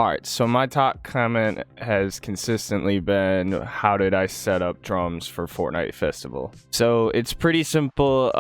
Alright, so my top comment has consistently been, how did I set up drums for Fortnite Festival? So it's pretty simple.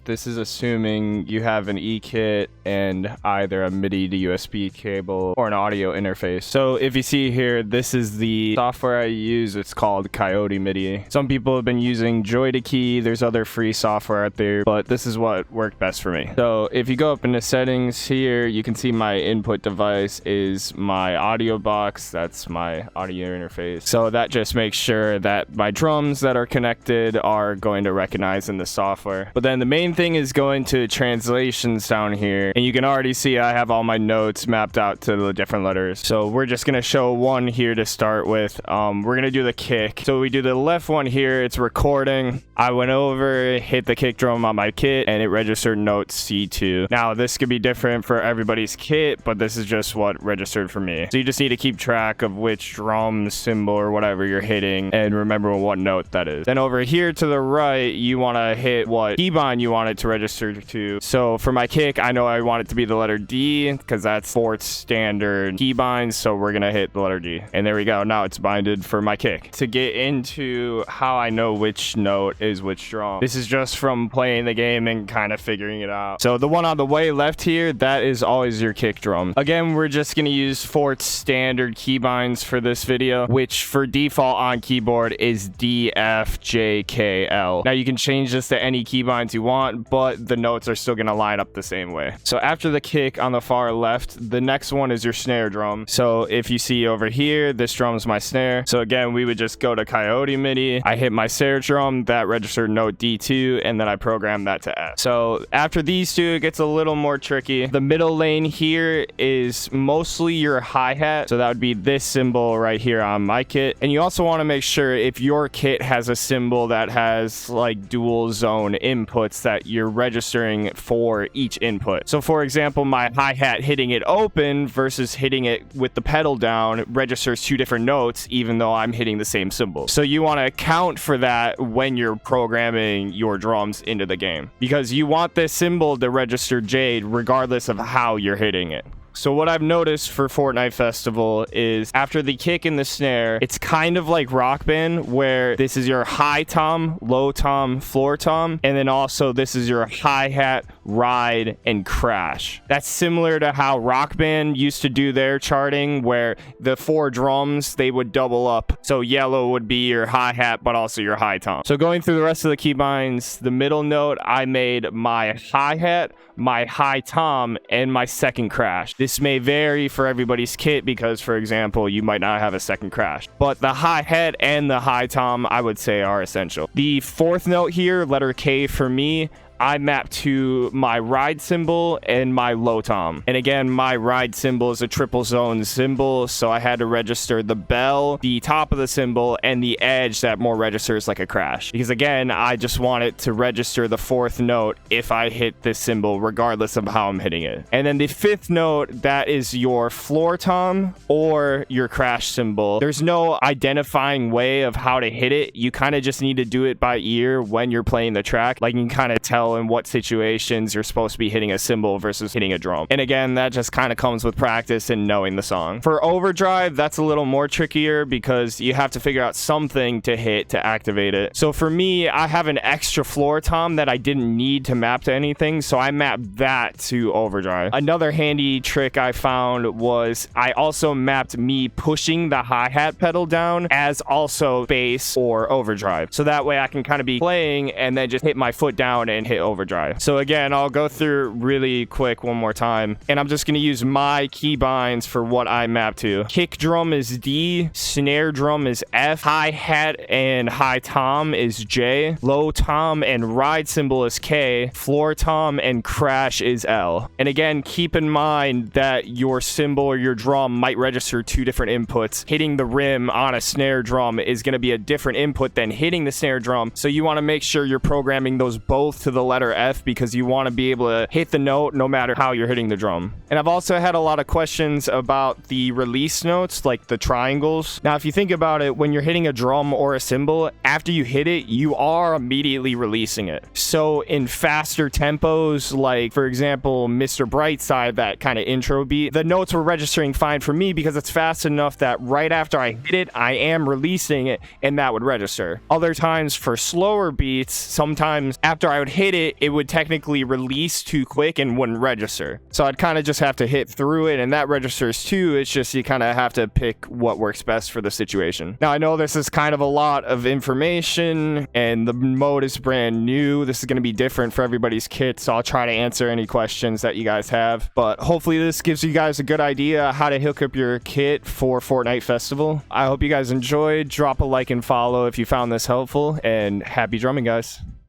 This is assuming you have an ekit and either a MIDI to USB cable or an audio interface. So if you see here, this is the software I use. It's called Coyote MIDI. Some people have been using Joy2Key. There's other free software out there, but this is what worked best for me. So if you go up into settings here, you can see my input device is my audio box. That's my audio interface. So that just makes sure that my drums that are connected are going to recognize in the software. But then the main thing is going to translations down here, and you can already see I have all my notes mapped out to the different letters. So we're just going to show one here to start with. We're going to do the kick. So we do the left one here. It's recording. I went over, hit the kick drum on my kit, and it registered note C2. Now this could be different for everybody's kit, but this is just what registered for me. So you just need to keep track of which drum symbol or whatever you're hitting and remember what note that is. Then over here to the right, you want to hit what keybind you want it to register to. So for my kick, I know I want it to be the letter D because that's fourth standard keybind. So we're going to hit the letter D. And there we go. Now it's binded for my kick. To get into how I know which note is which drum, this is just from playing the game and kind of figuring it out. So the one on the way left here, that is always your kick drum. Again, we're just going to use fourth standard keybinds for this video, which for default on keyboard is D, F, J, K, L. Now you can change this to any keybinds you want, but the notes are still going to line up the same way. So after the kick on the far left, the next one is your snare drum. So if you see over here, this drum is my snare. So again, we would just go to Coyote MIDI. I hit my snare drum, that registered note D2, and then I program that to F. So after these two, it gets a little more tricky. The middle lane here is mostly your hi-hat. So that would be this symbol right here on my kit. And you also want to make sure if your kit has a symbol that has like dual zone inputs that you're registering for each input. So for example, my hi-hat hitting it open versus hitting it with the pedal down registers two different notes, even though I'm hitting the same symbol. So you want to account for that when you're programming your drums into the game, because you want this symbol to register J regardless of how you're hitting it. So what I've noticed for Fortnite Festival is after the kick and the snare, it's kind of like Rock Band, where this is your high tom, low tom, floor tom, and then also this is your hi-hat, ride, and crash. That's similar to how Rock Band used to do their charting, where the four drums, they would double up. So yellow would be your hi-hat, but also your high tom. So going through the rest of the keybinds, the middle note, I made my hi-hat, my high tom, and my second crash. This may vary for everybody's kit because, for example, you might not have a second crash. But the hi-hat and the high tom, I would say, are essential. The fourth note here, letter K for me, I map to my ride symbol and my low tom. And again, my ride symbol is a triple zone symbol, so I had to register the bell, the top of the symbol, and the edge that more registers like a crash. Because again, I just want it to register the fourth note if I hit this symbol, regardless of how I'm hitting it. And then the fifth note, that is your floor tom or your crash symbol. There's no identifying way of how to hit it. You kind of just need to do it by ear when you're playing the track. Like you can kind of tell in what situations you're supposed to be hitting a cymbal versus hitting a drum. And again, that just kind of comes with practice and knowing the song. For overdrive, that's a little more trickier because you have to figure out something to hit to activate it. So for me, I have an extra floor tom that I didn't need to map to anything, so I mapped that to overdrive. Another handy trick I found was I also mapped me pushing the hi-hat pedal down as also bass or overdrive. So that way I can kind of be playing and then just hit my foot down and hit overdrive. So again, I'll go through really quick one more time, and I'm just going to use my keybinds for what I map to. Kick drum is D, snare drum is F, hi-hat and high tom is J, low tom and ride symbol is K, floor tom and crash is L. And again, keep in mind that your cymbal or your drum might register two different inputs. Hitting the rim on a snare drum is going to be a different input than hitting the snare drum, so you want to make sure you're programming those both to the letter F because you want to be able to hit the note no matter how you're hitting the drum. And I've also had a lot of questions about the release notes, like the triangles. Now, if you think about it, when you're hitting a drum or a cymbal, after you hit it, you are immediately releasing it. So in faster tempos, like for example, Mr. Brightside, that kind of intro beat, the notes were registering fine for me because it's fast enough that right after I hit it, I am releasing it and that would register. Other times for slower beats, sometimes after I would hit it, it would technically release too quick and wouldn't register. So I'd kind of just have to hit through it, and that registers too. It's just you kind of have to pick what works best for the situation. Now, I know this is kind of a lot of information and the mode is brand new. This is going to be different for everybody's kit, so I'll try to answer any questions that you guys have. But hopefully this gives you guys a good idea how to hook up your kit for Fortnite Festival. I hope you guys enjoyed. Drop a like and follow if you found this helpful, and happy drumming, guys.